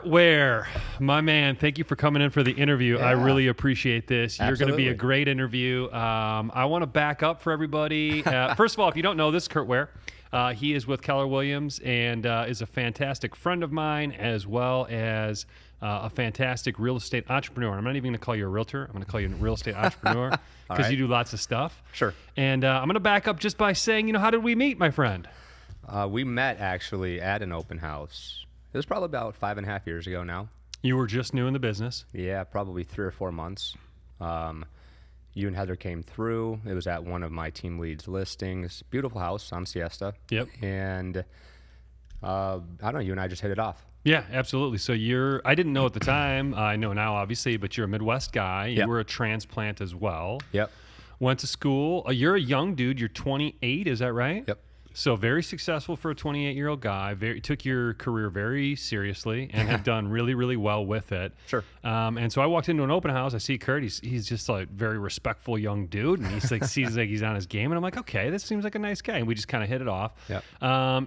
Ware, my man, thank you for coming in for the interview. Yeah. I really appreciate this. You're going to be a Absolutely. great interview. I want to back up for everybody. First of all, if you don't know, this is Curt Ware. He is with Keller Williams and is a fantastic friend of mine, as well as a fantastic real estate entrepreneur. I'm not even going to call you a realtor. I'm going to call you a real estate entrepreneur because right. you do lots of stuff. Sure. And I'm going to back up just by saying, how did we meet, my friend? We met actually at an open house. It was probably about 5.5 years ago now. You were just new in the business. Yeah, probably 3 or 4 months. You and Heather came through. It was at one of my team leads listings. Beautiful house on Siesta. Yep. And I don't know, you and I just hit it off. Yeah, absolutely. So I didn't know at the time, I know now obviously, but you're a Midwest guy. You Yep. were a transplant as well. Yep. Went to school. You're a young dude. You're 28, is that right? Yep. So very successful for a 28-year-old guy. Took your career very seriously and have done really, really well with it. Sure. And so I walked into an open house. I see Curt. He's just a very respectful young dude, and he's like seems like he's on his game. And I'm like, okay, this seems like a nice guy. And we just kind of hit it off. Yep.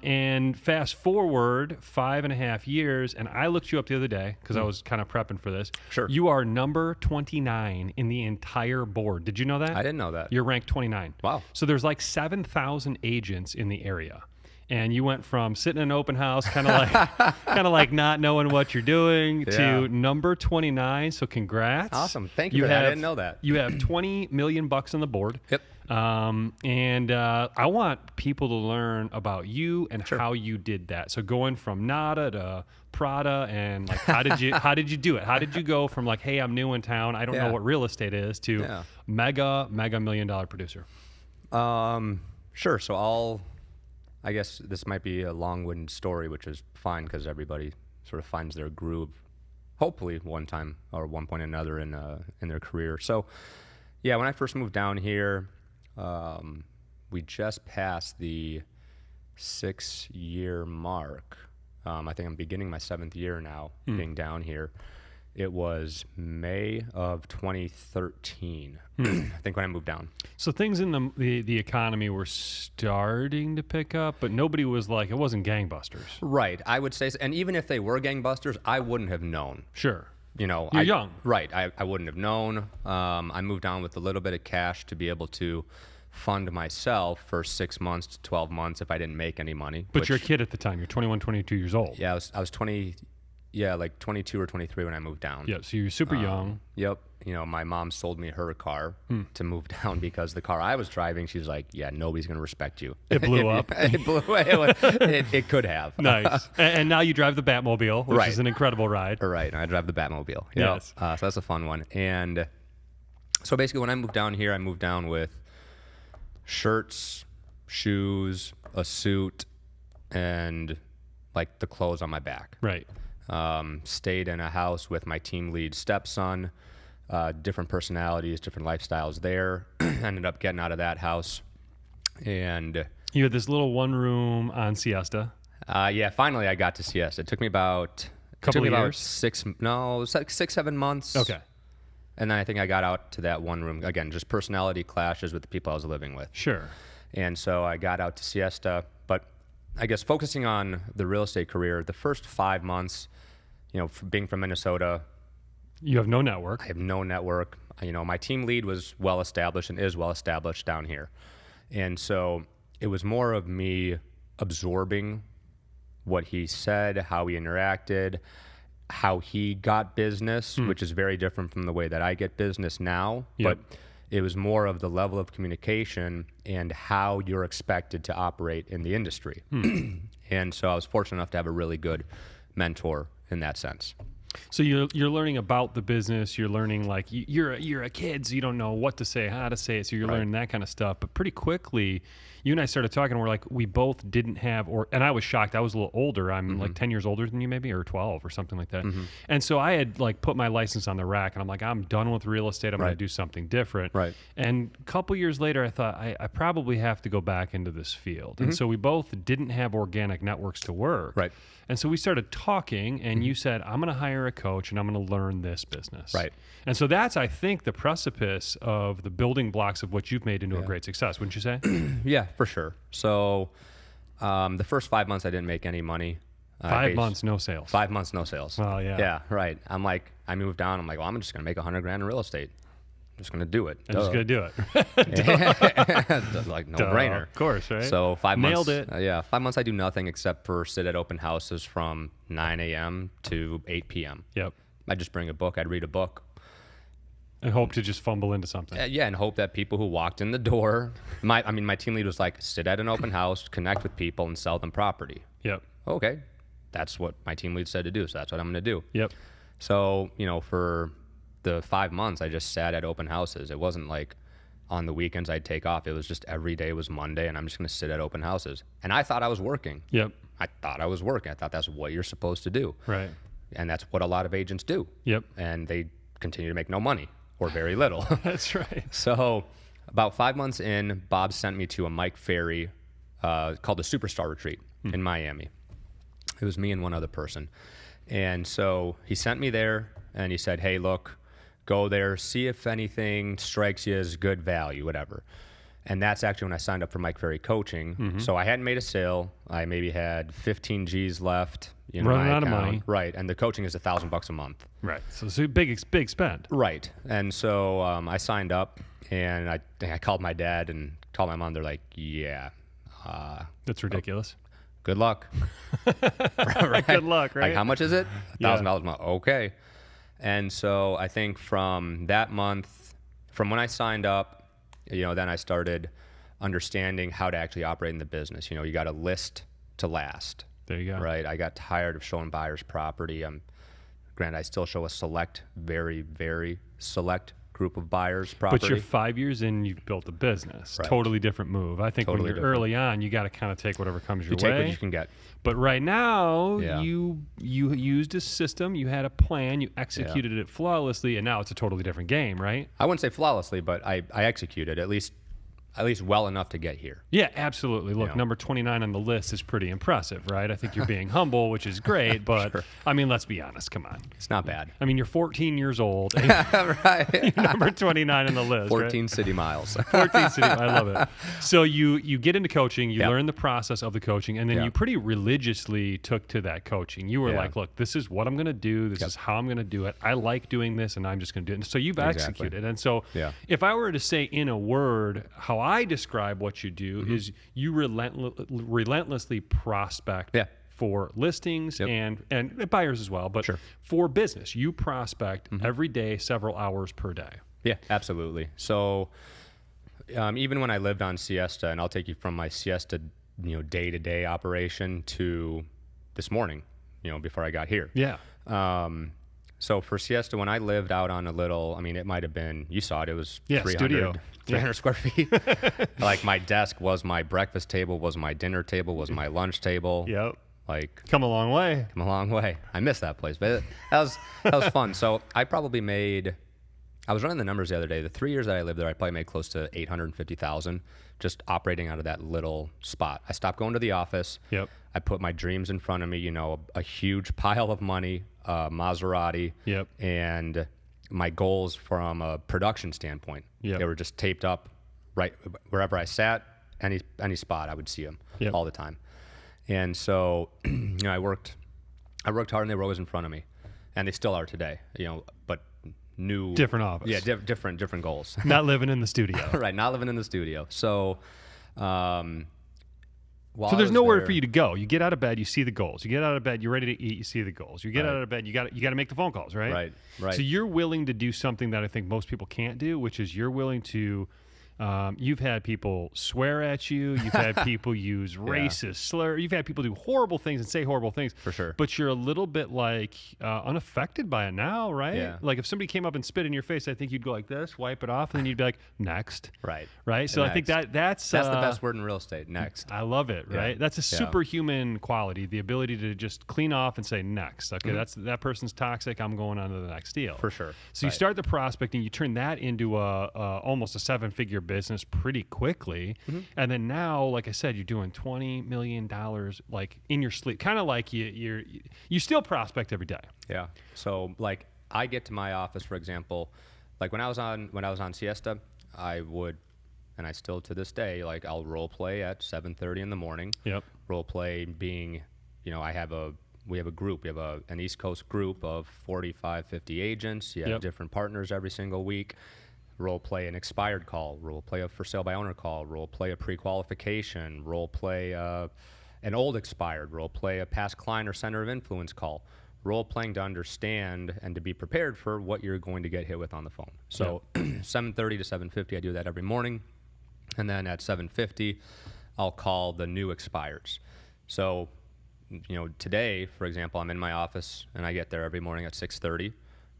And fast forward 5.5 years, and I looked you up the other day because I was kind of prepping for this. Sure. You are number 29 in the entire board. Did you know that? I didn't know that. You're ranked 29. Wow. So there's like 7,000 agents in the area. And you went from sitting in an open house, kind of like not knowing what you're doing, to number 29. So congrats. Awesome. Thank you for that. I didn't know that. You have $20 million on the board. Yep. And I want people to learn about you and how you did that. So going from nada to Prada, and like how did you do it? How did you go from like, hey, I'm new in town, I don't know what real estate is, to mega $1 million producer? Sure. So I guess this might be a long-winded story, which is fine because everybody sort of finds their groove, hopefully one time or one point or another in their career. So, yeah, when I first moved down here, we just passed the 6-year mark. I think I'm beginning my 7th year now being down here. It was May of 2013, I think, when I moved down. So things in the economy were starting to pick up, but nobody was like, it wasn't gangbusters. Right, I would say, and even if they were gangbusters, I wouldn't have known. Sure. You're young. Right, I wouldn't have known. I moved down with a little bit of cash to be able to fund myself for 6 months to 12 months if I didn't make any money. But you're a kid at the time. You're 21, 22 years old. Yeah, I was 20. Yeah, like 22 or 23 when I moved down. Yeah, so you're super young. Yep. My mom sold me her car to move down because the car I was driving, she's like, yeah, nobody's going to respect you. It blew up. It blew away. It could have. Nice. And now you drive the Batmobile, which is an incredible ride. Right. I drive the Batmobile. Yes. So that's a fun one. And so basically when I moved down here, I moved down with shirts, shoes, a suit, and like the clothes on my back. Right. Stayed in a house with my team lead stepson, different personalities, different lifestyles there. Ended up getting out of that house. And you had this little one room on Siesta. Finally I got to Siesta. It took me about years? 6-7 months. Okay. And then I think I got out to that one room. Again, just personality clashes with the people I was living with. Sure. And so I got out to Siesta. But I guess focusing on the real estate career, the first 5 months, being from Minnesota, you have no network. I have no network. My team lead was well established and is well established down here. And so it was more of me absorbing what he said, how he interacted, how he got business, which is very different from the way that I get business now. Yep. But it was more of the level of communication and how you're expected to operate in the industry. And so I was fortunate enough to have a really good mentor in that sense. So you're learning about the business. You're learning, like, you're a kid, so you don't know what to say, how to say it. So you're learning that kind of stuff. But pretty quickly, you and I started talking. And we're like, we both didn't have, and I was shocked. I was a little older. I'm like 10 years older than you, maybe, or 12 or something like that. And so I had like put my license on the rack, and I'm like, I'm done with real estate. I'm going to do something different. Right. And a couple years later, I thought I probably have to go back into this field. And so we both didn't have organic networks to work. Right. And so we started talking, and you said, I'm going to hire a coach and I'm going to learn this business. Right. And so that's, I think, the precipice of the building blocks of what you've made into a great success, wouldn't you say? Yeah, for sure. So the first 5 months I didn't make any money. 5 months, no sales. 5 months, no sales. Oh, yeah. Yeah, right. I'm like, I moved down. I'm like, well, I'm just going to make $100,000 in real estate. I'm just going to do it. I'm just going to do it. Like, no brainer. Of course, right? So 5 months. Nailed it. Yeah, 5 months I do nothing except for sit at open houses from 9 a.m. to 8 p.m. Yep. I'd just bring a book. I'd read a book. And hope to just fumble into something. Yeah, and hope that people who walked in the door, my team lead was like, sit at an open house, connect with people, and sell them property. Yep. Okay, that's what my team lead said to do, so that's what I'm going to do. Yep. So, for the 5 months, I just sat at open houses. It wasn't like on the weekends I'd take off. It was just every day was Monday, and I'm just going to sit at open houses. And I thought I was working. Yep. I thought I was working. I thought that's what you're supposed to do. Right. And that's what a lot of agents do. Yep. And they continue to make no money. Or very little. That's right. So about 5 months in, Bob sent me to a Mike Ferry called the Superstar Retreat in Miami. It was me and one other person. And so he sent me there and he said, hey, look, go there, see if anything strikes you as good value, whatever. And that's actually when I signed up for Mike Ferry coaching. So I hadn't made a sale. I maybe had 15 G's left. Running out of money. Right. And the coaching is $1,000 a month. Right. So it's a big spend. Right. And so I signed up and I called my dad and called my mom. They're like, yeah. That's ridiculous. Good luck. Right. Good luck, right? Like, how much is it? $1,000 Yeah. a month. Okay. And so I think from that month, from when I signed up, then I started understanding how to actually operate in the business. You got to list to last. There you go. Right. I got tired of showing buyers property. Granted, I still show a select, very, very select group of buyers property. But you're 5 years in, you've built a business. Right. Totally different move. I think Totally when you're different. early on, you got to kind of take whatever comes your you take way. what you can get. But right now, Yeah. you used a system, you had a plan, you executed it flawlessly, and now it's a totally different game, right? I wouldn't say flawlessly, but I executed at least well enough to get here. Yeah, absolutely. Look, Yeah. number 29 on the list is pretty impressive, right? I think you're being humble, which is great, but Sure. I mean, let's be honest. Come on. It's not bad. I mean, you're 14 years old. And Right. you're number 29 on the list. 14 right? city miles. 14 city. I love it. So you get into coaching, you Yep. learn the process of the coaching, and then Yeah. you pretty religiously took to that coaching. You were Yeah. like, look, this is what I'm going to do. This is how I'm going to do it. I like doing this, and I'm just going to do it. And so you've Exactly. executed. And so Yeah. if I were to say in a word how I describe what you do Mm-hmm. is you relentlessly prospect Yeah. for listings Yep. and buyers as well, but Sure. for business. You prospect Mm-hmm. every day, several hours per day. Yeah, absolutely. So even when I lived on Siesta, and I'll take you from my Siesta, day-to-day operation to this morning, before I got here. Yeah. So for Siesta, when I lived out on a little, it might have been, you saw it, it was Yeah, 300, studio. 300 square feet. Like my desk was my breakfast table, was my dinner table, was my lunch table. Yep. Like, Come a long way. come a long way. I miss that place, but that was fun. So I was running the numbers the other day. The 3 years that I lived there, I probably made close to $850,000 just operating out of that little spot. I stopped going to the office. Yep. I put my dreams in front of me, a huge pile of money, Maserati, Yep. and my goals from a production standpoint. Yep. They were just taped up right wherever I sat, any spot, I would see them Yep. all the time. And so, I worked hard, and they were always in front of me, and they still are today. But new, Different office. yeah, different goals. Not living in the studio. Right, not living in the studio. So, So there's nowhere for you to go. You get out of bed, you see the goals. You get out of bed, you're ready to eat, you see the goals. You get Right. out of bed, you got to make the phone calls, right? Right. So you're willing to do something that I think most people can't do, which is you're willing to. You've had people swear at you. You've had people use racist slur. You've had people do horrible things and say horrible things. For sure. But you're a little bit like unaffected by it now, right? Yeah. Like if somebody came up and spit in your face, I think you'd go like this, wipe it off, and then you'd be like, next. Right. Right. So I think Next. that's the best word in real estate. Next. I love it, right? That's a Yeah. superhuman quality, the ability to just clean off and say next. Okay, that person's toxic. I'm going on to the next deal. For sure. So you Right. start the prospecting, you turn that into almost a 7-figure business pretty quickly, and then now, like I said, you're doing $20 million like in your sleep, kind of like you still prospect every day. Yeah. So like I get to my office, for example, like when I was on Siesta, I would, and I still to this day, like I'll role play at 7:30 in the morning. Yep. Role play being, I have a we have a group. We have an East Coast group of 45, 50 agents. You have Yep. different partners every single week. Role play an expired call, role play a for sale by owner call, role play a pre-qualification, role play an old expired, role play a past client or center of influence call. Role playing to understand and to be prepared for what you're going to get hit with on the phone. So 7:30 to 7:50, I do that every morning. And then at 7:50, I'll call the new expireds. So, today, for example, I'm in my office and I get there every morning at 6:30.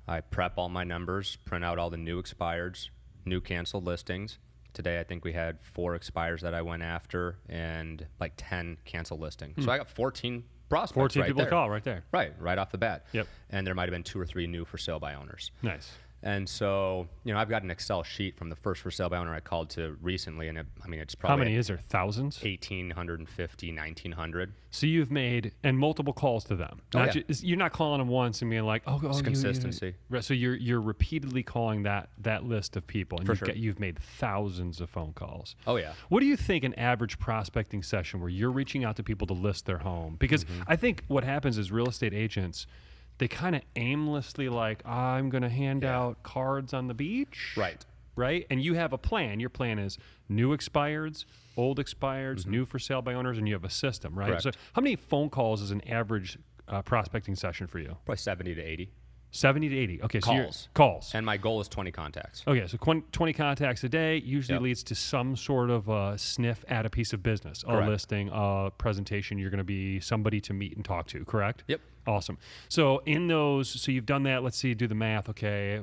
I prep all my numbers, print out all the new expireds, new canceled listings. Today, I think we had 4 expires that I went after and like 10 canceled listings. So I got 14 prospects 14 right people there. to call right there. Right off the bat. Yep. And there might have been 2 or 3 new for sale by owners. Nice. And so, I've got an Excel sheet from the first for sale by owner I called to recently, and it's How probably many is there? Thousands? 1,850, 1,900. So you've made and multiple calls to them. Oh, Not yeah. you're not calling them once and being like, It's consistency. Right, so you're repeatedly calling that list of people, and For you've sure. you've made thousands of phone calls. Oh, yeah. What do you think an average prospecting session where you're reaching out to people to list their home? Because I think what happens is real estate agents, they kind of aimlessly like, I'm going to hand out cards on the beach. Right? And you have a plan. Your plan is new expireds, old expireds, new for sale by owners, and you have a system, right? Correct. So how many phone calls is an average prospecting session for you? Probably 70 to 80 70 to 80. Okay, so calls. Calls. And my goal is 20 contacts. Okay, so 20 contacts a day usually Yep. leads to some sort of sniff at a piece of business, a Correct. listing, a presentation. You're going to be somebody to meet and talk to, correct? Yep. Awesome. So in those, so you've done that. Let's see, do the math. Okay,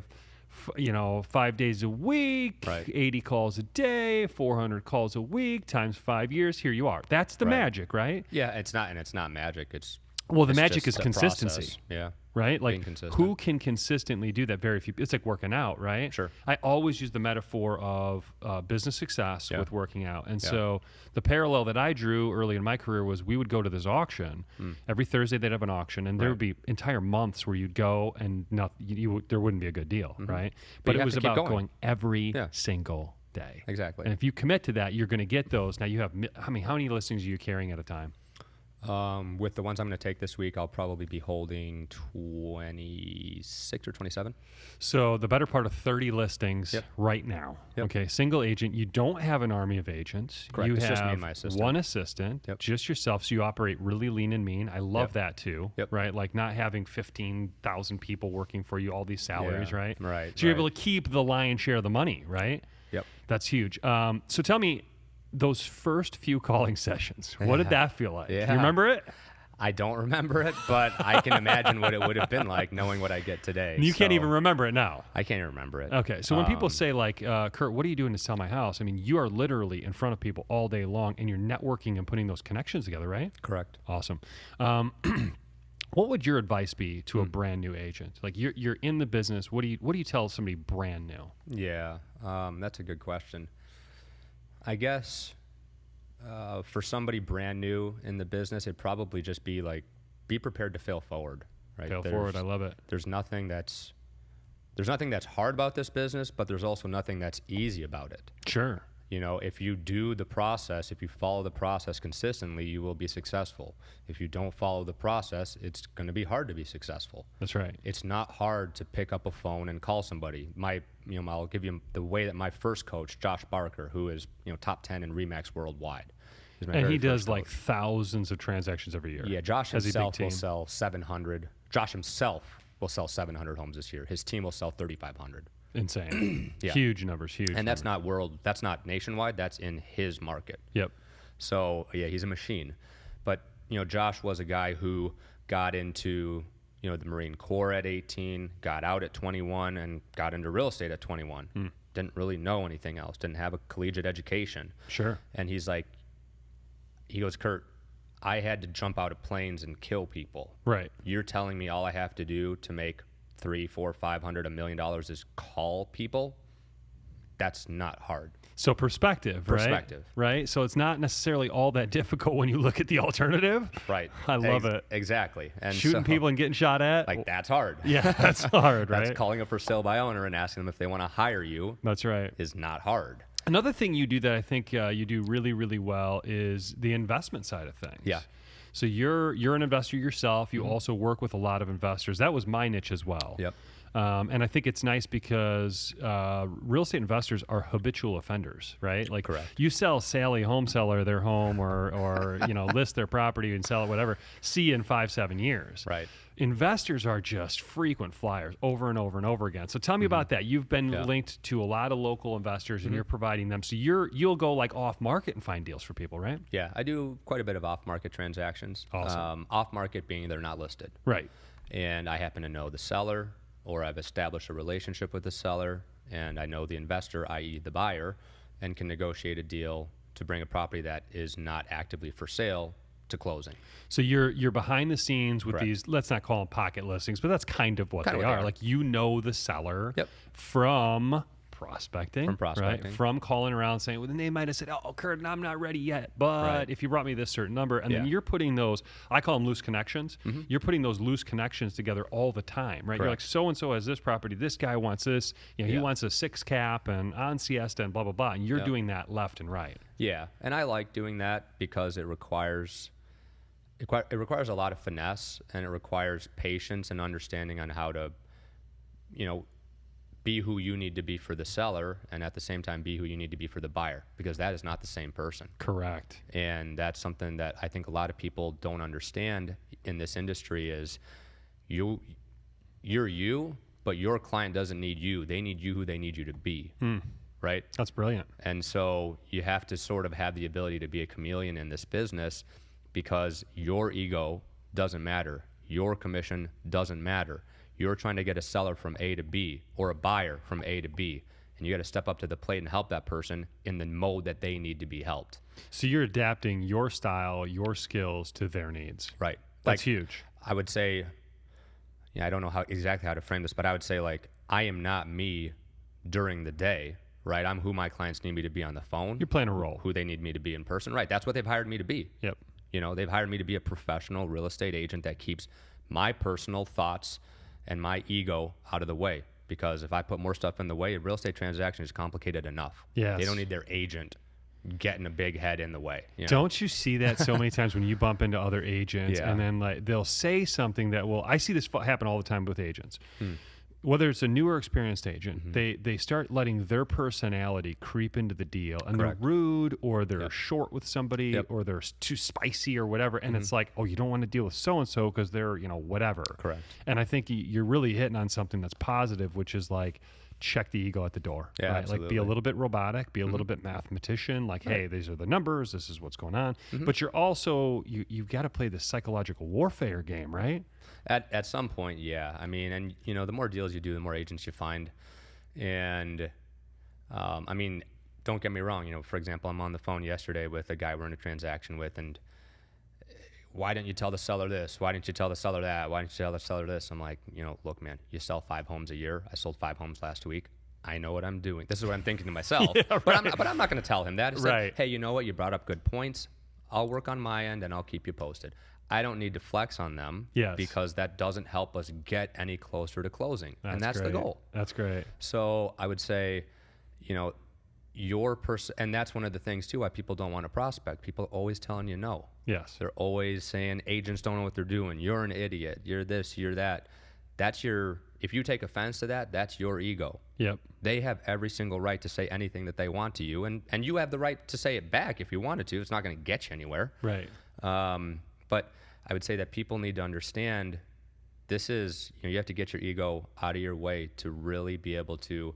5 days a week, Right. 80 calls a day, 400 calls a week times 5 years. Here you are. That's the Right. magic, right? Yeah, it's not magic. It's Well, the it's magic just is a consistency. process. Yeah. Right? Like, Being consistent. who can consistently do that? Very few. It's like working out, right? Sure. I always use the metaphor of business success Yeah. with working out. And Yeah. so the parallel that I drew early in my career was we would go to this auction. Every Thursday they'd have an auction, and there would be entire months where you'd go and there wouldn't be a good deal, right? But you it have was to keep about going. every Yeah. single day. Exactly. And if you commit to that, you're going to get those. Now you have, how many listings are you carrying at a time? With the ones I'm going to take this week, I'll probably be holding 26 or 27. So the better part of 30 listings Yep. right now. Yep. Okay, single agent. You don't have an army of agents. Correct. You It's have just me and my assistant. one assistant, Yep. just yourself. So you operate really lean and mean. I love Yep. that too. Yep. Right, like not having 15,000 people working for you, all these salaries. Yeah. Right. Right, So you're right. able to keep the lion's share of the money. Right. Yep. That's huge. So tell me, those first few calling sessions, what did that feel like? Yeah. You remember it? I don't remember it, but I can imagine what it would have been like knowing what I get today. You can't So even remember it now. I can't even remember it. Okay, so when people say like, Curt, what are you doing to sell my house? I mean, you are literally in front of people all day long, and you're networking and putting those connections together, right? Correct. Awesome. What would your advice be to a brand new agent? Like you're in the business. What do you tell somebody brand new? Yeah, that's a good question. I guess for somebody brand new in the business, it'd probably just be like, be prepared to fail forward. Right? Fail forward. I love it. There's nothing that's hard about this business, but there's also nothing that's easy about it. Sure. If you do the process, if you follow the process consistently, you will be successful. If you don't follow the process, it's going to be hard to be successful. That's right. It's not hard to pick up a phone and call somebody. I'll give you the way that my first coach, Josh Barker, who is, top 10 in Remax worldwide. He's my And very he does first like coach. thousands of transactions every year. Yeah, Josh Has a big himself will team. sell 700. Josh himself will sell 700 homes this year. His team will sell 3,500. Insane. Yeah. Huge numbers. Huge. And that's not that's not nationwide. That's in his market. Yep. So yeah, he's a machine. But Josh was a guy who got into the Marine Corps at 18, got out at 21, and got into real estate at 21. Didn't really know anything else. Didn't have a collegiate education. Sure. And he goes, Curt, I had to jump out of planes and kill people. Right. You're telling me all I have to do to make $300, $400, $500, $1 million is call people? That's not hard. So perspective, right? Perspective. Right? So it's not necessarily all that difficult when you look at the alternative. Right. I love it. Exactly. And Shooting people and getting shot at. like that's hard. Yeah, that's hard, right? That's calling a for sale by owner and asking them if they want to hire you That's right. is not hard. Another thing you do that I think you do really, really well is the investment side of things. Yeah. So you're an investor yourself. You also work with a lot of investors. That was my niche as well. Yep. And I think it's nice because real estate investors are habitual offenders, right? Like Correct. you sell Sally home seller their home or list their property and sell it, whatever, see you in 5-7 years. Right. Investors are just frequent flyers over and over and over again. So tell me about that. You've been linked to a lot of local investors and you're providing them. So you'll go like off market and find deals for people, right? Yeah, I do quite a bit of off market transactions. Awesome. Off market being they're not listed. Right. And I happen to know the seller, or I've established a relationship with the seller, and I know the investor, i.e. the buyer, and can negotiate a deal to bring a property that is not actively for sale to closing. So you're behind the scenes with Correct. these, let's not call them pocket listings, but that's kind of what they are. Like the seller from prospecting, right? From calling around saying, well, then they might have said, oh, Curt, I'm not ready yet, but if you brought me this certain number, and then you're putting those, I call them loose connections. You're putting those loose connections together all the time, right? You're like, so-and-so has this property, this guy wants this, he wants a 6 cap and on siesta and blah, blah, blah. And you're doing that left and right. Yeah. And I like doing that because it requires a lot of finesse, and it requires patience and understanding on how to, be who you need to be for the seller, and at the same time be who you need to be for the buyer, because that is not the same person. Correct. And that's something that I think a lot of people don't understand in this industry is you're you, but your client doesn't need you. They need you who they need you to be. Right? That's brilliant. And so you have to sort of have the ability to be a chameleon in this business, because your ego doesn't matter. Your commission doesn't matter. You're trying to get a seller from A to B, or a buyer from A to B, and you got to step up to the plate and help that person in the mode that they need to be helped. So you're adapting your style, your skills to their needs. Right. That's huge. I would say, I don't know exactly how to frame this, but I would say, like, I am not me during the day, right? I'm who my clients need me to be on the phone. You're playing a role. Who they need me to be in person. Right. That's what they've hired me to be. Yep. They've hired me to be a professional real estate agent that keeps my personal thoughts and my ego out of the way. Because if I put more stuff in the way, a real estate transaction is complicated enough. Yes. They don't need their agent getting a big head in the way. Don't you see that so many times when you bump into other agents and then like they'll say something that I see this happen all the time with agents. Whether it's a new or experienced agent, they start letting their personality creep into the deal, and they're rude, or they're short with somebody, or they're too spicy or whatever. And it's like, oh, you don't want to deal with so-and-so because they're, whatever. Correct. And I think you're really hitting on something that's positive, which is like, check the ego at the door. Yeah, right? absolutely. Like be a little bit robotic, be a little bit mathematician, like, hey, these are the numbers, this is what's going on. But you're also, you've got to play the psychological warfare game, right? At some point, yeah. I mean, and the more deals you do, the more agents you find. And I mean, don't get me wrong. For example, I'm on the phone yesterday with a guy we're in a transaction with, and why didn't you tell the seller this? Why didn't you tell the seller that? Why didn't you tell the seller this? I'm like, look, man, you sell 5 homes a year. I sold 5 homes last week. I know what I'm doing. This is what I'm thinking to myself. But I'm not going to tell him that. It's like, hey, you know what? You brought up good points. I'll work on my end, and I'll keep you posted. I don't need to flex on them because that doesn't help us get any closer to closing. And that's the goal. That's great. So I would say, your person, and that's one of the things too why people don't want to prospect. People are always telling you no. Yes. They're always saying agents don't know what they're doing. You're an idiot. You're this, you're that. If you take offense to that, that's your ego. Yep. They have every single right to say anything that they want to you, and you have the right to say it back if you wanted to. It's not going to get you anywhere. Right. But I would say that people need to understand this is, you have to get your ego out of your way to really be able to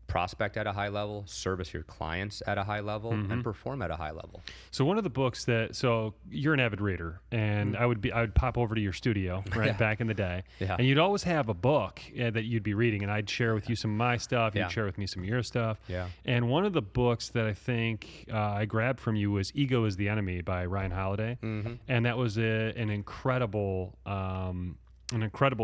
prospect at a high level, service your clients at a high level, and perform at a high level. So one of the books so you're an avid reader, and I would pop over to your studio back in the day, and you'd always have a book that you'd be reading, and I'd share with you some of my stuff, you'd share with me some of your stuff. Yeah. And one of the books that I think I grabbed from you was Ego is the Enemy by Ryan Holiday, and that was an incredible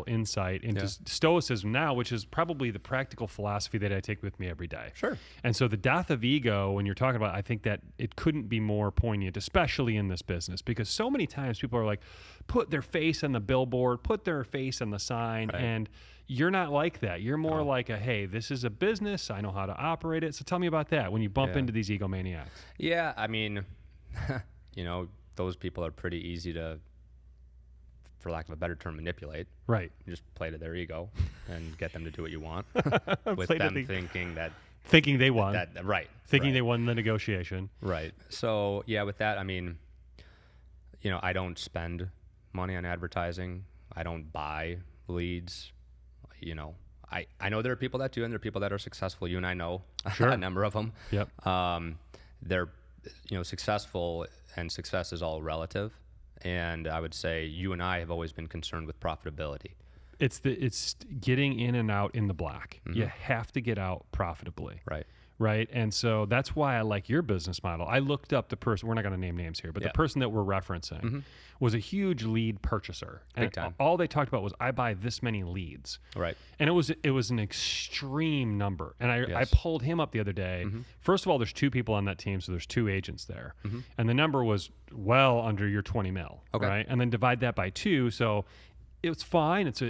insight into stoicism now, which is probably the practical philosophy that I take with me every day. Sure. And so the death of ego, when you're talking about, I think that it couldn't be more poignant, especially in this business, because so many times people are like, put their face on the billboard, put their face on the sign, and you're not like that. You're more like hey, this is a business. I know how to operate it. So tell me about that when you bump into these egomaniacs. Yeah, I mean, those people are pretty easy to, for lack of a better term, manipulate. Right. You just play to their ego and get them to do what you want with Play to them the- thinking they won. right. Thinking right. they won the negotiation. Right. So yeah, with that, I mean, I don't spend money on advertising. I don't buy leads. I know there are people that do, and there are people that are successful. You and I know Sure. a number of them. Yep. They're, successful, and success is all relative. And I would say you and I have always been concerned with profitability. It's getting in and out in the black. Mm-hmm. You have to get out profitably. Right. Right. And so that's why I like your business model. I looked up the person, we're not going to name names here, but the person that we're referencing was a huge lead purchaser. And Big time. all they talked about was, I buy this many leads. Right. And it was an extreme number. And I Yes. pulled him up the other day. First of all, there's 2 people on that team, so there's 2 agents there. And the number was well under your 20 mil. Okay. Right. And then divide that by 2. So it's fine. It's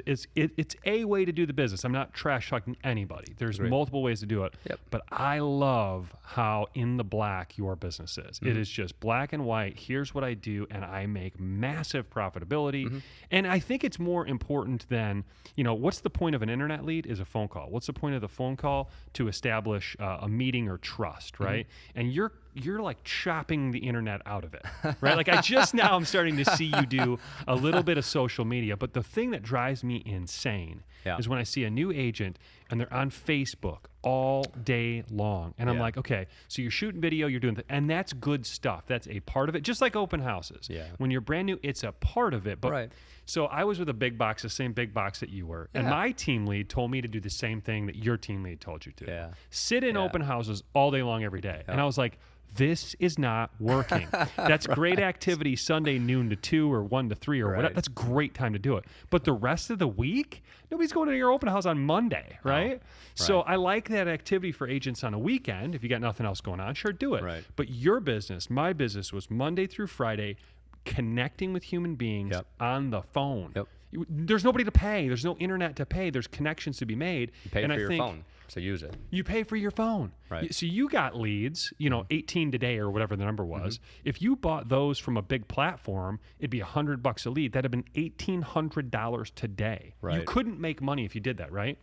a way to do the business. I'm not trash talking anybody. There's Great. multiple ways to do it. Yep. But I love how in the black your business is. It is just black and white. Here's what I do, and I make massive profitability. And I think it's more important than, what's the point of an internet lead? Is a phone call. What's the point of the phone call? To establish a meeting or trust, right? And you're like chopping the internet out of it, right? Like now I'm starting to see you do a little bit of social media, but the thing that drives me insane is when I see a new agent and they're on Facebook all day long. And I'm like, okay, so you're shooting video, you're doing, and that's good stuff. That's a part of it. Just like open houses. Yeah. When you're brand new, it's a part of it. But Right. So I was with a big box, the same big box that you were. And my team lead told me to do the same thing that your team lead told you to. Yeah. Sit in open houses all day long, every day. And I was like, this is not working. That's great activity Sunday noon to 2 or 1 to 3 or whatever. That's a great time to do it. But the rest of the week, nobody's going to your open house on Monday, right? So I like that activity for agents on a weekend. If you got nothing else going on, sure, do it. Right. But your business, my business, was Monday through Friday, connecting with human beings on the phone. Yep. There's nobody to pay. There's no internet to pay. There's connections to be made. You pay and for I your think phone, so use it. you pay for your phone. Right. So you got leads, 18 today or whatever the number was. If you bought those from a big platform, it'd be $100 a lead. That'd have been $1,800 today. You Right. couldn't make money if you did that, right?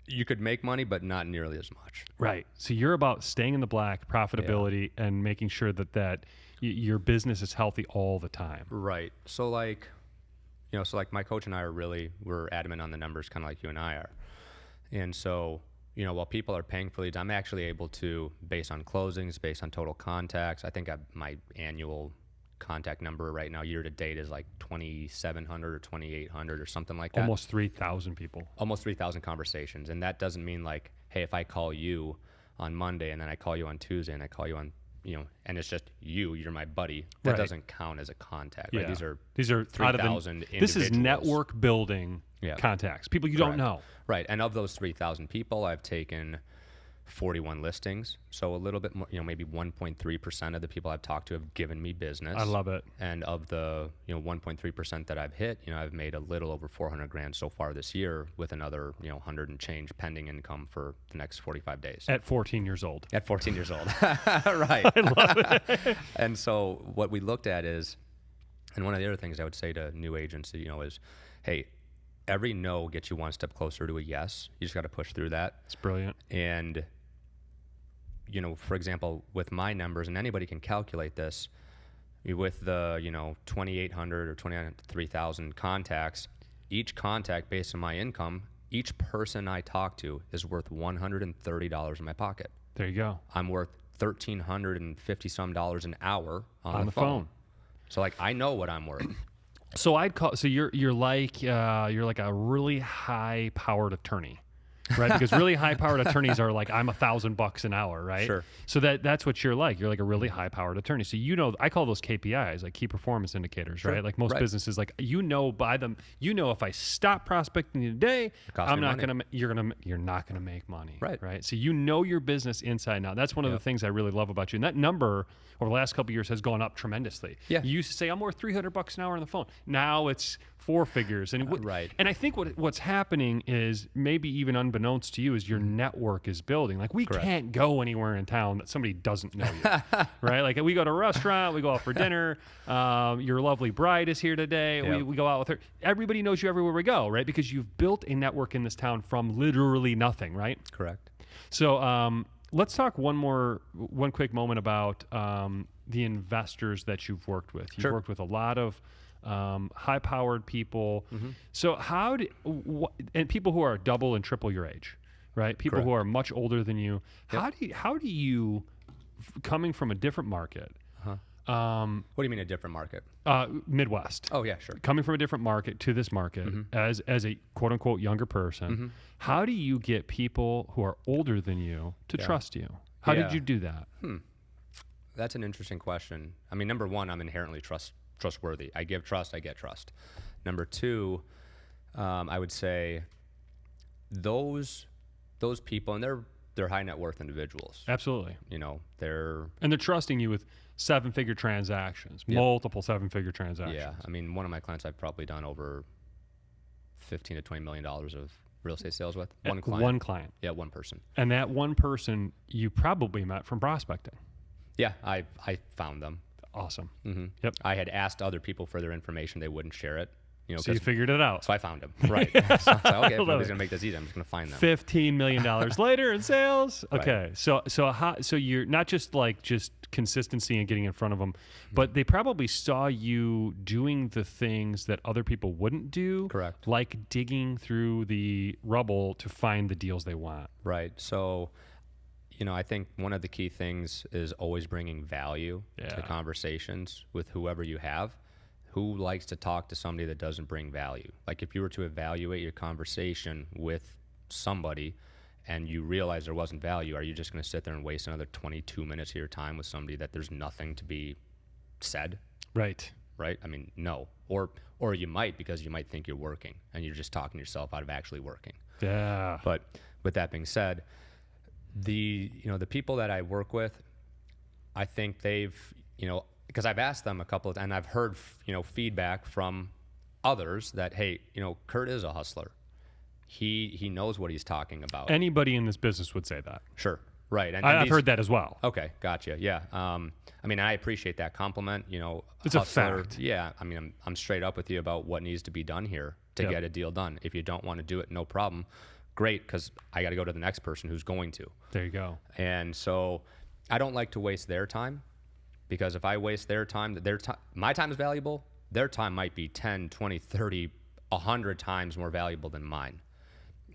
You could make money, but not nearly as much. Right. So you're about staying in the black, profitability, and making sure that your business is healthy all the time. Right. So like my coach and I we're adamant on the numbers, kind of like you and I are. And so, while people are paying for leads, I'm actually able to, based on closings, based on total contacts, I think my annual contact number right now, year to date, is like 2,700 or 2,800 or something like that. Almost 3,000 people. Almost 3,000 conversations. And that doesn't mean like, hey, if I call you on Monday and then I call you on Tuesday and I call you on, and it's just you're my buddy, that Right. doesn't count as a contact. Right? Yeah. These are out of 3,000 the, This is individuals. network building contacts. People you don't Correct. know. Right. And of those 3,000 people, I've taken 41 listings. So a little bit more, maybe 1.3% of the people I've talked to have given me business. I love it. And of the, 1.3% that I've hit, I've made a little over 400 grand so far this year, with another, 100 and change pending income for the next 45 days. At 14 years old. At 14 years old. Right. I love it. And so what we looked at is, and one of the other things I would say to new agents, is, hey, every no gets you one step closer to a yes. You just got to push through that. It's brilliant. And, for example, with my numbers, and anybody can calculate this, with the, 2,800 or 23,000 contacts, each contact based on my income, each person I talk to is worth $130 in my pocket. There you go. I'm worth $1,350 some an hour on the phone. So like, I know what I'm worth. So you're like a really high powered attorney, right? Because really high powered attorneys are like, I'm $1,000 an hour, right? Sure. So that's what you're like. You're like a really high powered attorney. So I call those KPIs, like key performance indicators, Sure. right? Like most Right. businesses, like by them, if I stop prospecting today, costs me you're not gonna make money, Right. Right. So your business inside and out. That's one of the things I really love about you. And that number over the last couple of years has gone up tremendously. Yeah. You used to say I'm worth $300 an hour on the phone. Now it's 4 figures, and Right. And I think what's happening is maybe even unbeknownst to you is your network is building. Like we Correct. can't go anywhere in town that somebody doesn't know you, right? Like we go to a restaurant, we go out for dinner. Your lovely bride is here today. Yep. We go out with her. Everybody knows you everywhere we go, right? Because you've built a network in this town from literally nothing, right? Correct. So let's talk one quick moment about the investors that you've worked with. You've Sure. worked with a lot of high-powered people. So and people who are double and triple your age, right? People who Correct. are much older than you. Yep. How do you, coming from a different market, What do you mean a different market? Midwest, Oh yeah, sure. coming from a different market to this market as a quote unquote younger person, how do you get people who are older than you to trust you? How did Yeah. you do that? That's an interesting question. I mean, number one, I'm inherently trustworthy. I give trust, I get trust. Number two, I would say those people, and they're high net worth individuals. Absolutely. You know, they're And they're trusting you with 7-figure transactions, multiple 7-figure transactions. yeah. I mean, one of my clients I've probably done over $15 to $20 million of real estate sales with. One client. One client. Yeah, one person. And that one person you probably met from prospecting. Yeah, I found them. Awesome. Yep. I had asked other people for their information. They wouldn't share it. You know, So you 'cause- figured it out. so I found them. Right. So I was like, okay, if love nobody's it. gonna make this easy, I'm just gonna find them. $15 million later in sales. Right. Okay. So you're not just consistency and getting in front of them, but they probably saw you doing the things that other people wouldn't do. Correct. Like digging through the rubble to find the deals they want. Right. So, you know, I think one of the key things is always bringing value Yeah. to conversations with whoever you have. Who likes to talk to somebody that doesn't bring value? Like if you were to evaluate your conversation with somebody and you realize there wasn't value, are you just going to sit there and waste another 22 minutes of your time with somebody that there's nothing to be said? Right. Right? I mean, no. Or you might, because you might think you're working and you're just talking yourself out of actually working. Yeah. But with that being said, the people that I work with, I think they've, because I've asked them a couple of times, and I've heard, feedback from others that, hey, Curt is a hustler. He knows what he's talking about. Anybody in this business would say that. Sure. Right. And I've these- heard that as well. Okay. Gotcha. Yeah. I mean, I appreciate that compliment, It's a hustler. fact. Yeah. I mean, I'm straight up with you about what needs to be done here to Yep. get a deal done. If you don't want to do it, no problem. Great. 'Cause I got to go to the next person who's going to. There you go. And so I don't like to waste their time, because if I waste their time, my time is valuable. Their time might be 10, 20, 30, 100 times more valuable than mine.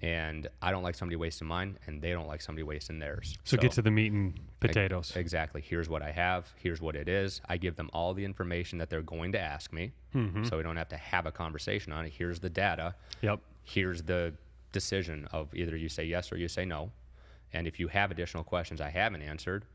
And I don't like somebody wasting mine, and they don't like somebody wasting theirs. So get to the meat and potatoes. Exactly. Here's what I have. Here's what it is. I give them all the information that they're going to ask me, so we don't have to have a conversation on it. Here's the data. Yep. Here's the decision of either you say yes or you say no. And if you have additional questions I haven't answered,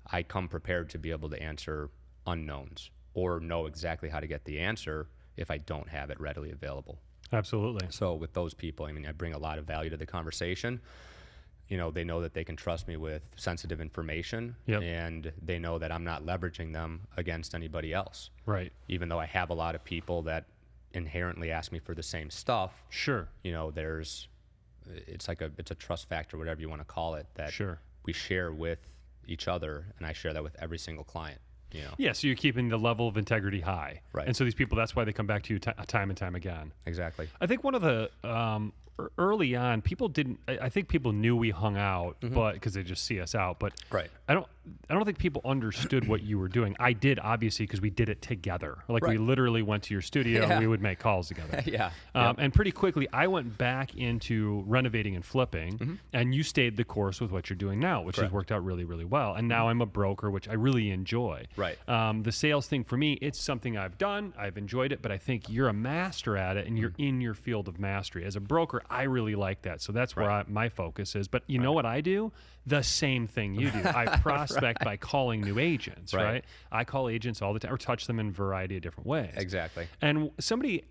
I come prepared to be able to answer unknowns or know exactly how to get the answer if I don't have it readily available. Absolutely. So with those people, I mean, I bring a lot of value to the conversation. They know that they can trust me with sensitive information, Yep. and they know that I'm not leveraging them against anybody else. Right. Even though I have a lot of people that inherently ask me for the same stuff, Sure. it's a trust factor, whatever you want to call it, that Sure. we share with each other, and I share that with every single client. Yeah, so you're keeping the level of integrity high. Right. And so these people, that's why they come back to you time and time again. Exactly. I think one of the early on, people didn't. I think people knew we hung out, but because they just see us out. But Right. I don't think people understood what you were doing. I did, obviously, because we did it together. Like we Right. literally went to your studio and Yeah. we would make calls together. Yeah. And pretty quickly, I went back into renovating and flipping, and you stayed the course with what you're doing now, which has Correct. worked out really, really well. And now I'm a broker, which I really enjoy. Right. The sales thing for me, it's something I've done. I've enjoyed it, but I think you're a master at it, and you're in your field of mastery. As a broker, I really like that. So that's where my focus is. But you know what I do? The same thing you do. I prospect by calling new agents, right? I call agents all the time, or touch them in a variety of different ways. Exactly. And somebody,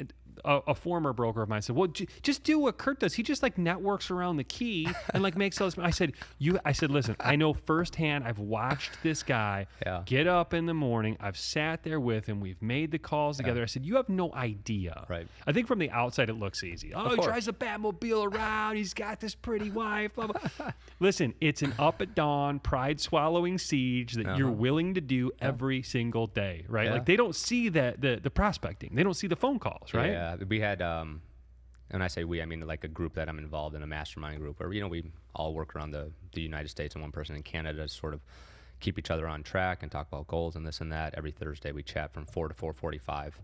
a former broker of mine said, well, just do what Curt does. He just like networks around the key and like makes all this. I said, listen, I know firsthand. I've watched this guy get up in the morning. I've sat there with him. We've made the calls together. I said, you have no idea. Right. I think from the outside, it looks easy. Oh, he drives a Batmobile around. He's got this pretty wife. Blah, blah. Listen, it's an up at dawn, pride swallowing siege that you're willing to do every single day, right? Like they don't see that the prospecting. They don't see the phone calls, right? Yeah, we had, and I say we, I mean like a group that I'm involved in, a mastermind group, where, we all work around the United States and one person in Canada to sort of keep each other on track and talk about goals and this and that. Every Thursday we chat from 4 to 4:45.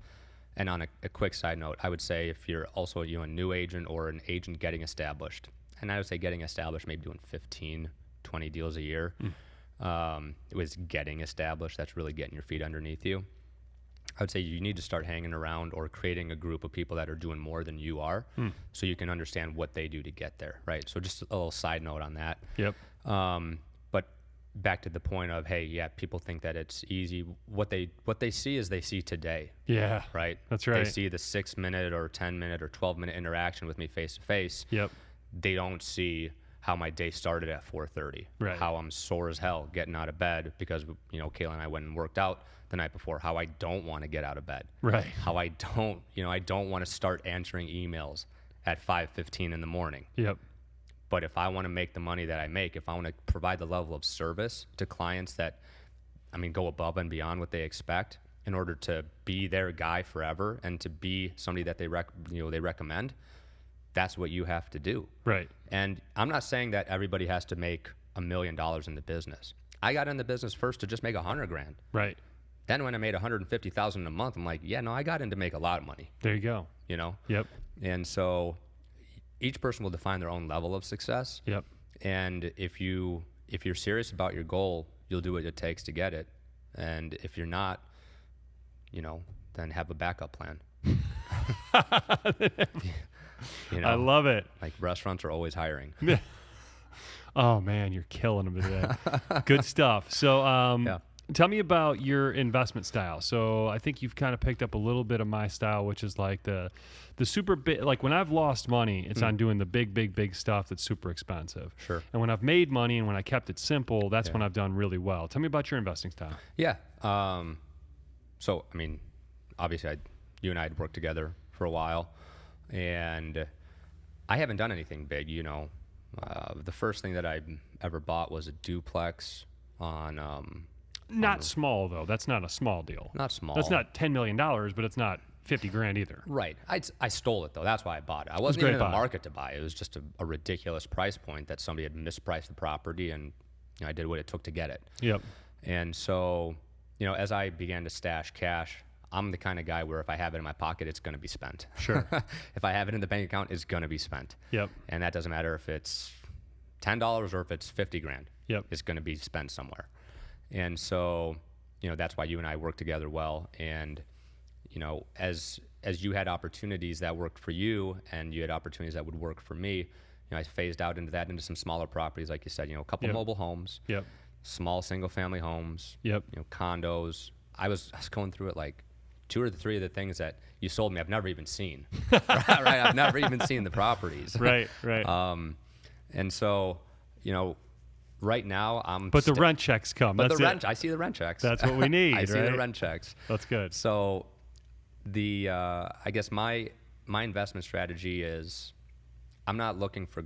And on a quick side note, I would say if you're also a new agent or an agent getting established, and I would say getting established, maybe doing 15, 20 deals a year, it was getting established. That's really getting your feet underneath you. I would say you need to start hanging around or creating a group of people that are doing more than you are so you can understand what they do to get there, right? So just a little side note on that. Yep. But back to the point of, hey, yeah, people think that it's easy. What they see is they see today. Yeah. Right? That's right. They see the 6-minute or 10-minute or 12-minute interaction with me face to face. Yep. They don't see how my day started at 4:30. Right. How I'm sore as hell getting out of bed because, Kayla and I went and worked out the night before. How I don't want to get out of bed. Right. How I don't want to start answering emails at 5:15 in the morning. Yep. But if I want to make the money that I make, if I want to provide the level of service to clients that, go above and beyond what they expect in order to be their guy forever and to be somebody that they recommend, that's what you have to do. Right. And I'm not saying that everybody has to make $1 million in the business. I got in the business first to just make $100,000. Right. Then when I made $150,000 a month, I'm like, yeah, no, I got in to make a lot of money. There you go. Yep. And so each person will define their own level of success. Yep. And if you're serious about your goal, you'll do what it takes to get it. And if you're not, then have a backup plan. I love it. Like restaurants are always hiring. Oh man, you're killing them today. Good stuff. So, tell me about your investment style. So I think you've kind of picked up a little bit of my style, which is like the super big, like when I've lost money, it's on doing the big stuff that's super expensive. Sure. And when I've made money and when I kept it simple, that's when I've done really well. Tell me about your investing style. Yeah. So, obviously you and I had worked together for a while and I haven't done anything big, the first thing that I ever bought was a duplex on, not small though. That's not a small deal. Not small. That's not $10 million, but it's not $50,000 either. Right. I stole it though. That's why I bought it. I wasn't even in the market to buy it. It was just a ridiculous price point that somebody had mispriced the property, and I did what it took to get it. Yep. And so, as I began to stash cash, I'm the kind of guy where if I have it in my pocket, it's going to be spent. Sure. If I have it in the bank account, it's going to be spent. Yep. And that doesn't matter if it's $10 or if it's $50,000. Yep. It's going to be spent somewhere. And so, that's why you and I work together well. And, as you had opportunities that worked for you and you had opportunities that would work for me, I phased out into some smaller properties, like you said, a couple mobile homes, small single family homes, condos. I was going through it like 2 or 3 of the things that you sold me I've never even seen. Right? I've never even seen the properties. Right. And so, right now But the rent checks come. But That's I see the rent checks. That's what we need. I see right? the rent checks. That's good. So I guess my investment strategy is I'm not looking for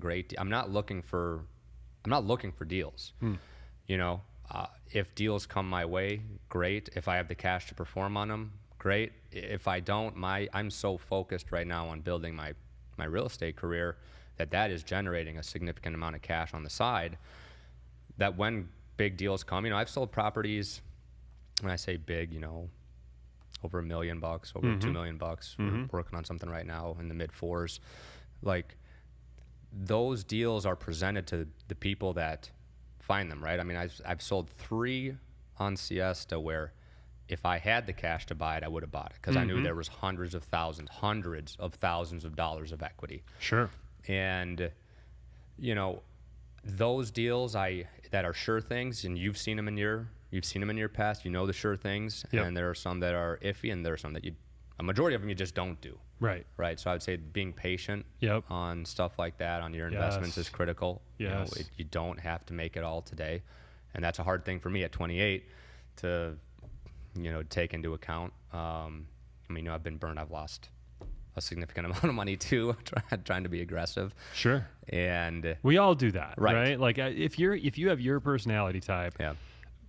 deals. If deals come my way, great. If I have the cash to perform on them, great. If I don't, I'm so focused right now on building my real estate career that is generating a significant amount of cash on the side, that when big deals come, I've sold properties, when I say big, over $1 million, over $2 million. We're working on something right now in the mid 4s. Like, those deals are presented to the people that find them, right? I've sold 3 on Siesta where if I had the cash to buy it, I would have bought it because I knew there was hundreds of thousands of dollars of equity. Sure. And, those deals that are sure things, and you've seen them in your past, the sure things, and there are some that are iffy, and there are some that a majority of them you just don't do. Right. Right. So I would say being patient Yep. on stuff like that, on your investments, Yes. is critical. Yes. You don't have to make it all today. And that's a hard thing for me at 28 to, take into account. I've been burned. I've lost a significant amount of money too, trying to be aggressive. Sure. And We all do that, Right. right? Like if you have your personality type, yeah,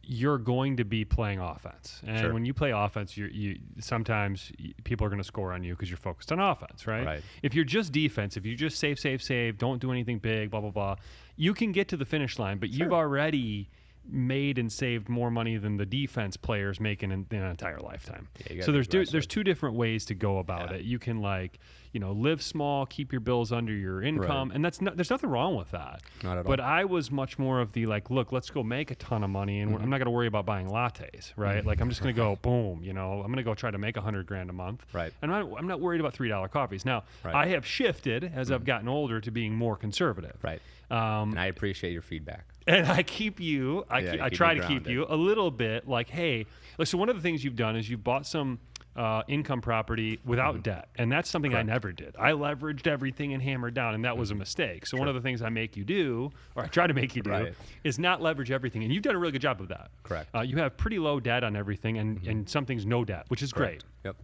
you're going to be playing offense. And Sure. when you play offense, you sometimes people are going to score on you because you're focused on offense, right? Right. If you're just defense, if you just save, don't do anything big, blah, blah, blah, you can get to the finish line, but you've already made and saved more money than the defense players make in an entire lifetime. Yeah, you gotta So be there's aggressive. two different ways to go about Yeah. it. You can live small, keep your bills under your income, and there's nothing wrong with that. Not at all. But I was much more of the look, let's go make a ton of money, and I'm not going to worry about buying lattes, right? Like I'm just going to go boom, I'm going to go try to make $100,000 a month, Right. And I'm not worried about $3 coffees. Now Right. I have shifted as I've gotten older to being more conservative, Right. And I appreciate your feedback. and I keep you. I Yeah, try keep to me keep grounded. you a little bit like, hey, so one of the things you've done is you've bought some income property without debt, and that's something I never did. I leveraged everything and hammered down, and that was a mistake. So one of the things I make you do, or I try to make you do, Right. is not leverage everything, and you've done a really good job of that. Correct. You have pretty low debt on everything, and some things no debt, which is great. Yep.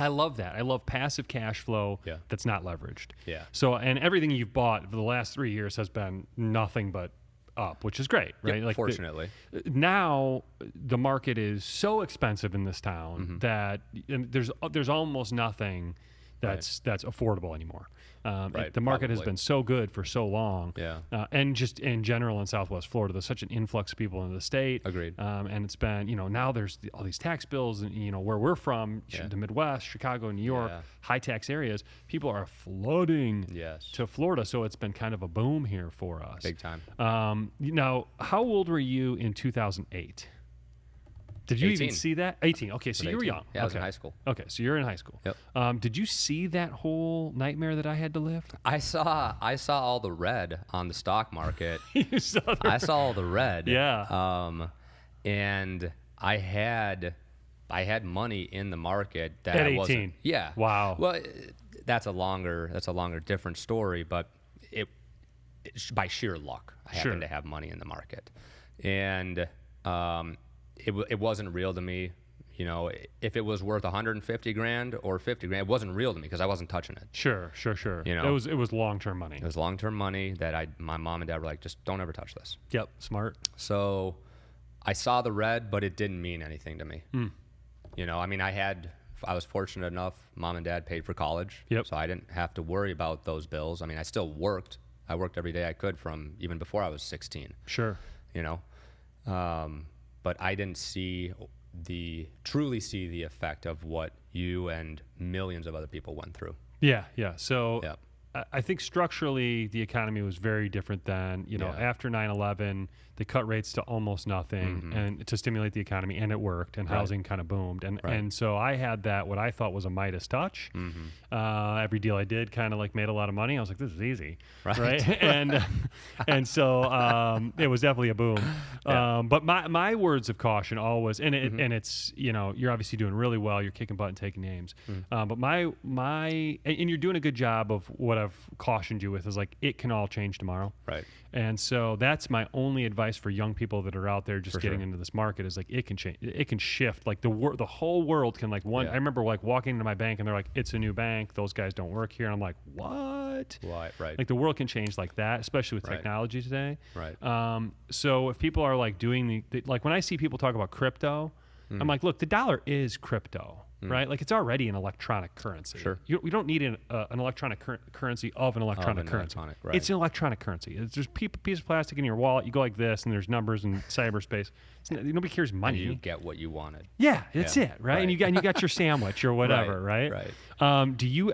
I love that. I love passive cash flow Yeah. that's not leveraged. Yeah. So, and everything you've bought for the last 3 years has been nothing but up, which is great, right? Yep, fortunately. Now the market is so expensive in this town that there's almost nothing that's affordable anymore. Right, The market has probably. been so good for so long, Yeah. and just in general in Southwest Florida, there's such an influx of people into the state. Agreed. And it's been, now there's all these tax bills, and where we're from, Yeah. the Midwest, Chicago, New York, Yeah. high tax areas, people are flooding Yes. to Florida, so it's been kind of a boom here for us. Big time. Now, how old were you in 2008? Did you even 18. see that? 18. Okay, so you were 18. young. Yeah, I was okay. in high school. Okay, so you're in high school. Yep. Did you see that whole nightmare that I had to live? I saw all the red on the stock market. You saw the I saw all the red. Yeah. And I had money in the market that At I 18. wasn't. Yeah. Wow. Well, that's a longer different story, but it's by sheer luck I Sure. happened to have money in the market, and it wasn't real to me. If it was worth 150 grand or 50 grand, it wasn't real to me because I wasn't touching it. Sure. It was long-term money. It was long-term money that my mom and dad were like, just don't ever touch this. Yep, smart. So I saw the red, but it didn't mean anything to me. I was fortunate enough, mom and dad paid for college. Yep. So I didn't have to worry about those bills. I still worked. I worked every day I could from even before I was 16, Sure. But I didn't truly see the effect of what you and millions of other people went through. Yeah. So Yeah. I think structurally the economy was very different than, Yeah. after 9/11, they cut rates to almost nothing and to stimulate the economy, and it worked, and housing kind of boomed. And so I had what I thought was a Midas touch. Every deal I did kind of made a lot of money. I was like, this is easy. Right. And so it was definitely a boom. Yeah. But my words of caution always, and it's, you're obviously doing really well. You're kicking butt and taking names. But and you're doing a good job of what I've cautioned you with is it can all change tomorrow. Right. And so that's my only advice for young people that are out there just For getting sure. into this market is it can change. It can shift. The whole world can Yeah. I remember walking into my bank and they're like, it's a new bank. Those guys don't work here. And I'm like, what? Right. The world can change like that, especially with Right. technology today. Right. So if people are doing when I see people talk about crypto, I'm like, look, the dollar is crypto, right? It's already an electronic currency. Sure. We don't need an electronic currency of an electronic currency. Right. It's an electronic currency. It's just a piece of plastic in your wallet. You go like this, and there's numbers in cyberspace. Nobody cares money. You get what you wanted. Yeah, that's Yeah, it, right? right. And you got your sandwich or whatever, right? Right. Do you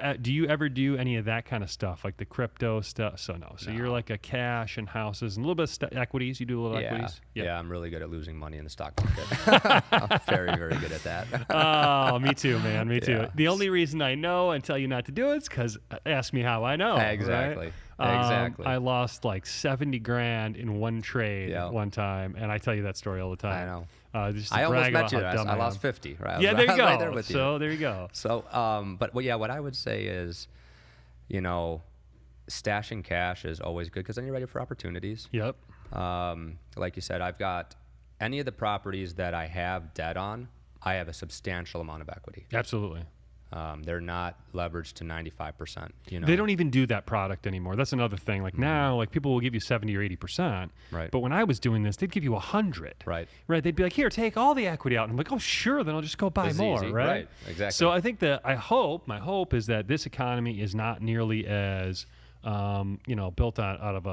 ever do any of that kind of stuff, like the crypto stuff? So no. So you're like a cash and houses and a little bit of equities. You do a little equities. Yeah, I'm really good at losing money in the stock market. I'm very, very good at that. Oh, me too, man. Me too. Yeah. The only reason I know and tell you not to do it is because ask me how I know. Exactly. Exactly. I lost like 70 grand in one trade Yeah. one time, and I tell you that story all the time. I know. Just to I almost brag met about you. how dumb I I lost am. 50. Right? Yeah, there you go. Right there with you. So there you go. So, but well, yeah, what I would say is, stashing cash is always good because then you're ready for opportunities. Yep. Like you said, I've got any of the properties that I have debt on, I have a substantial amount of equity. Absolutely. They're not leveraged to 95%. They don't even do that product anymore. That's another thing. Like now, like people will give you 70 or 80%. Right. But when I was doing this, they'd give you 100. Right. Right. They'd be like, here, take all the equity out. And I'm like, oh, sure. Then I'll just go buy It's more. easy. Right. Right. Exactly. So I think that my hope is that this economy is not nearly as, built out of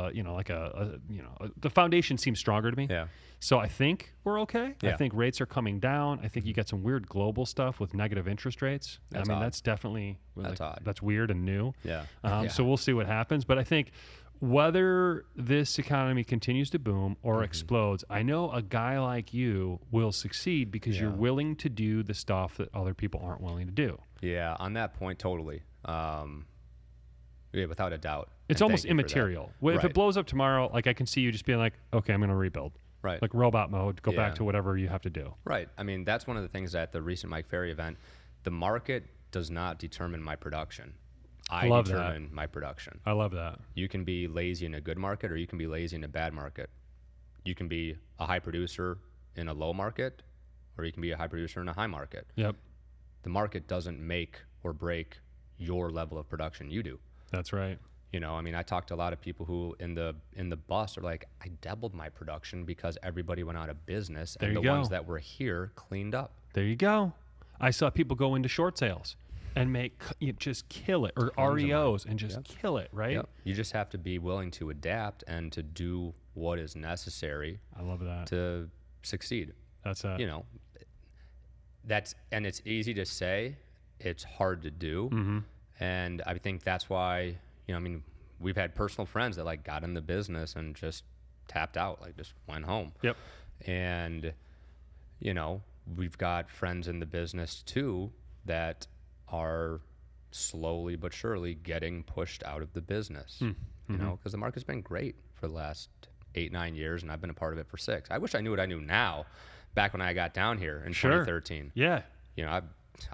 the foundation seems stronger to me. Yeah. So I think we're okay. I Yeah. think rates are coming down. I think you got some weird global stuff with negative interest rates. That's I mean, odd. that's definitely That's odd. That's weird and new. Yeah. So we'll see what happens. But I think whether this economy continues to boom or explodes, I know a guy like you will succeed because you're Yeah. willing to do the stuff that other people aren't willing to do. Yeah, on that point, totally. Yeah, without a doubt. It's And almost thank you for that. immaterial. If Right. it blows up tomorrow, like I can see you just being like, okay, I'm going to rebuild. Right. Like robot mode, go back Yeah. to whatever you have to do. Right. I mean, that's one of the things at the recent Mike Ferry event. The market does not determine my production. I love that. determine my production. I love that. You can be lazy in a good market or you can be lazy in a bad market. You can be a high producer in a low market or you can be a high producer in a high market. Yep. The market doesn't make or break your level of production. You do. That's right. I mean, I talked to a lot of people who in the bus are like, I doubled my production because everybody went out of business There and you the go. ones that were here cleaned up. There you go. I saw people go into short sales and just kill it, or Tons of REOs money. and just Yep. kill it, right? Yep. You just have to be willing to adapt and to do what is necessary I love that. to succeed. That's And it's easy to say, it's hard to do. Mm-hmm. And I think that's why, we've had personal friends that like got in the business and just tapped out, like just went home. Yep. And, we've got friends in the business too that are slowly but surely getting pushed out of the business, because the market's been great for the last 8-9 years and I've been a part of it for 6. I wish I knew what I knew now back when I got down here in 2013. Yeah.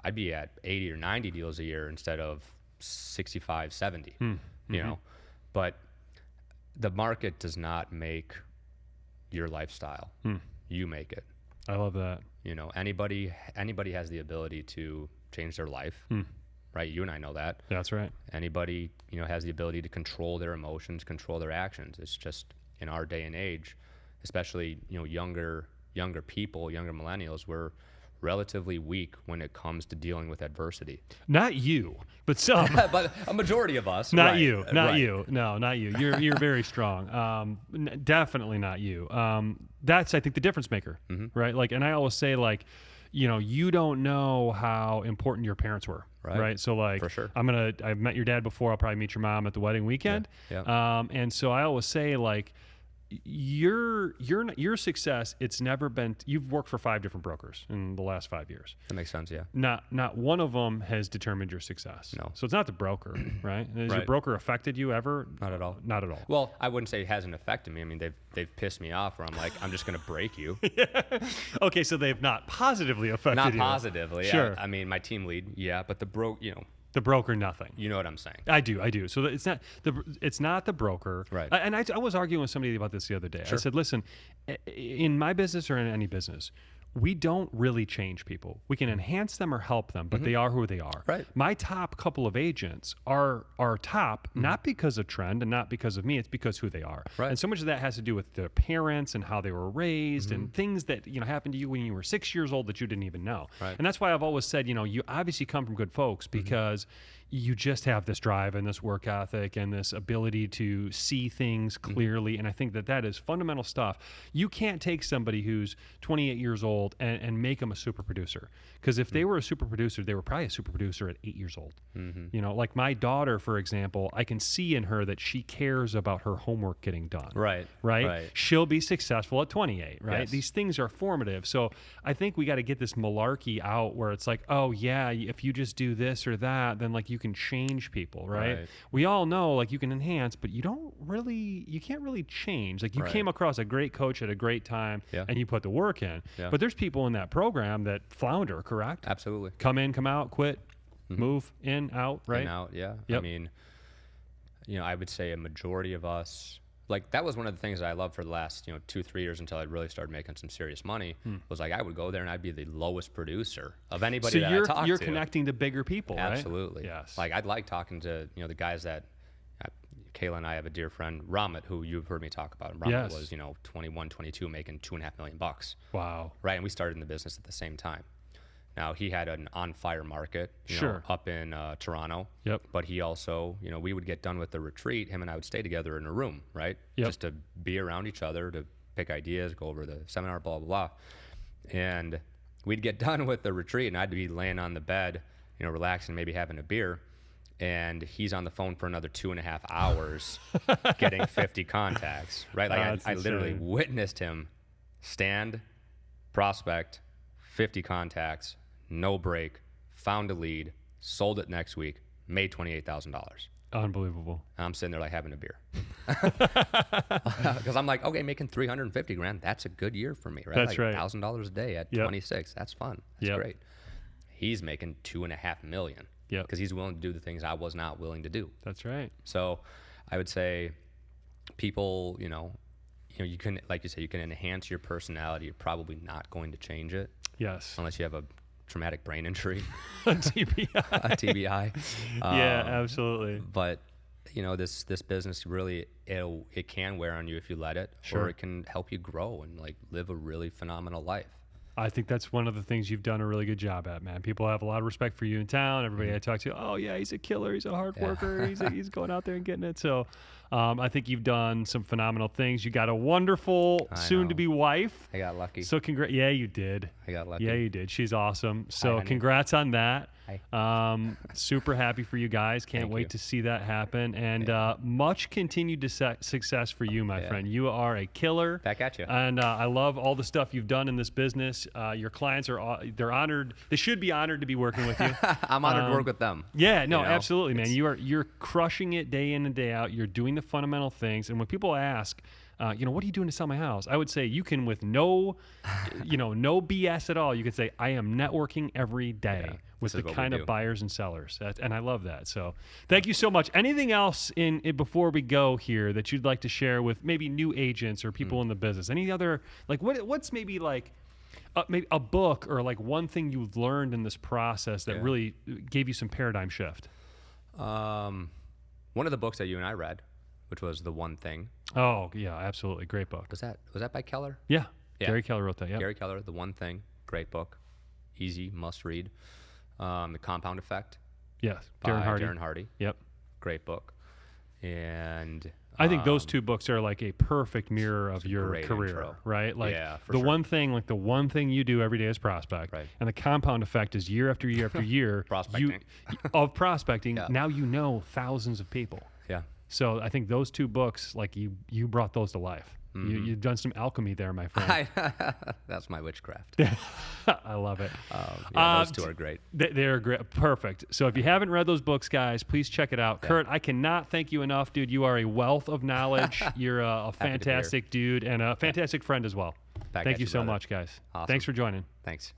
I'd be at 80 or 90 deals a year instead of 65, 70, but the market does not make your lifestyle. You make it. I love that. Anybody has the ability to change their life, right? You and I know that. That's right. Anybody, has the ability to control their emotions, control their actions. It's just in our day and age, especially, younger people, younger millennials, we're relatively weak when it comes to dealing with adversity. Not you, but some. But a majority of us. Not right, you. Not right. you. No, not you. You're very strong. Definitely not you. That's, I think, the difference maker, right? Like, and I always say, like, you don't know how important your parents were, right? So, like, For sure. I've met your dad before. I'll probably meet your mom at the wedding weekend. Yeah. And so I always say, like, your success, it's never been, you've worked for 5 different brokers in the last 5 years. That makes sense, yeah. Not one of them has determined your success. No. So it's not the broker, right? Has your Right. broker affected you ever? Not at all. Not at all. Well, I wouldn't say it hasn't affected me. I mean, they've pissed me off where I'm like, I'm just going to break you. Okay, so they've not positively affected Not you. positively. Sure. I mean, my team lead, yeah, but The broker, nothing. you know what I'm saying. I do. So it's not the broker. Right. And I was arguing with somebody about this the other day. I said, listen, in my business or in any business, we don't really change people. We can enhance them or help them, but they are who they are. Right. My top couple of agents are top, not because of trend and not because of me. It's because who they are. Right. And so much of that has to do with their parents and how they were raised and things that happened to you when you were 6 years old that you didn't even know. Right. And that's why I've always said, you obviously come from good folks because you just have this drive and this work ethic and this ability to see things clearly. And I think that is fundamental stuff. You can't take somebody who's 28 years old and make them a super producer. Because if they were a super producer, they were probably a super producer at 8 years old. Like my daughter, for example, I can see in her that she cares about her homework getting done. Right? She'll be successful at 28, right? Yes. These things are formative. So I think we got to get this malarkey out where it's like, oh yeah, if you just do this or that, then like you you can change people, right? Right. We all know like you can enhance, but you can't really change. Like you Right. came across a great coach at a great time Yeah. and you put the work in. Yeah. But there's people in that program that flounder, correct? Absolutely. Come in, come out, quit, move in, out, right? And out, yeah. Yep. I mean, I would say a majority of us, like that was one of the things that I loved for the last 2-3 years until I really started making some serious money. Was like I would go there and I'd be the lowest producer of anybody So that I talked you're to. connecting to bigger people, right? Absolutely. Yes. Like I'd like talking to the guys that Kayla and I have a dear friend, Ramat, who you've heard me talk about. And Ramat Yes. was 21, 22, making $2.5 million. Wow. Right, and we started in the business at the same time. Now he had an on-fire market, Sure. up in Toronto. Yep. But he also, we would get done with the retreat. Him and I would stay together in a room, right? Yep. Just to be around each other, to pick ideas, go over the seminar, blah blah blah. And we'd get done with the retreat, and I'd be laying on the bed, relaxing, maybe having a beer. And he's on the phone for another 2.5 hours getting 50 contacts, right? Like I literally insane. witnessed him stand, prospect, 50 contacts, no break, found a lead, sold it next week, made $28,000. Unbelievable. I'm sitting there like having a beer. Because I'm like, okay, making $350,000, that's a good year for me, right? That's right. $1,000 a day at 26, that's fun. That's Yep. great. He's making $2.5 million. Yep. Because he's willing to do the things I was not willing to do. That's right. So I would say people, you can, like you say, you can enhance your personality. You're probably not going to change it Yes. unless you have a traumatic brain injury, TBI. a TBI. Yeah, absolutely. But this business really, it can wear on you if you let it, Sure. or it can help you grow and like live a really phenomenal life. I think that's one of the things you've done a really good job at, man. People have a lot of respect for you in town. Everybody I talk to, oh yeah, he's a killer. He's a hard worker. He's going out there and getting it. So I think you've done some phenomenal things. You got a wonderful soon-to-be wife. I got lucky. So yeah, you did. I got lucky. Yeah, you did. She's awesome. So honey. congrats on that. Hi. Super happy for you guys. Can't Thank wait you. to see that happen. And much continued success for you, my friend. You are a killer. Back at you. And I love all the stuff you've done in this business. Your clients they're honored. They should be honored to be working with you. I'm honored to work with them. Yeah, no, absolutely, man. You're crushing it day in and day out. You're doing the fundamental things. And when people ask, what are you doing to sell my house? I would say you can, with no BS at all, you could say, I am networking every day with the kind of buyers and sellers. And I love that. So thank you so much. Anything else before we go here that you'd like to share with maybe new agents or people in the business? Any other, like what's maybe like maybe a book or like one thing you've learned in this process that really gave you some paradigm shift? One of the books that you and I read, which was The One Thing. Oh, yeah, absolutely. Great book. Was that by Keller? Yeah. Yeah. Gary Keller wrote that, yeah. Gary Keller, The One Thing. Great book. Easy, must read. The Compound Effect. Yes. By Darren Hardy. Hardy. Yep. Great book. And I think those two books are like a perfect mirror of your great career, intro. right? Like for the sure. one thing you do every day is prospect. Right. And the compound effect is year after year after year Prospecting. of prospecting. Yeah. Now you know thousands of people. Yeah. So I think those two books, like you brought those to life. You've done some alchemy there, my friend. That's my witchcraft. I love it. Those two are great. They're great. Perfect. So if you haven't read those books, guys, please check it out. Curt, I cannot thank you enough, dude. You are a wealth of knowledge. You're a fantastic dude and a fantastic friend as well. Back Thank at you you, so brother. much, guys. Awesome. Thanks for joining. Thanks.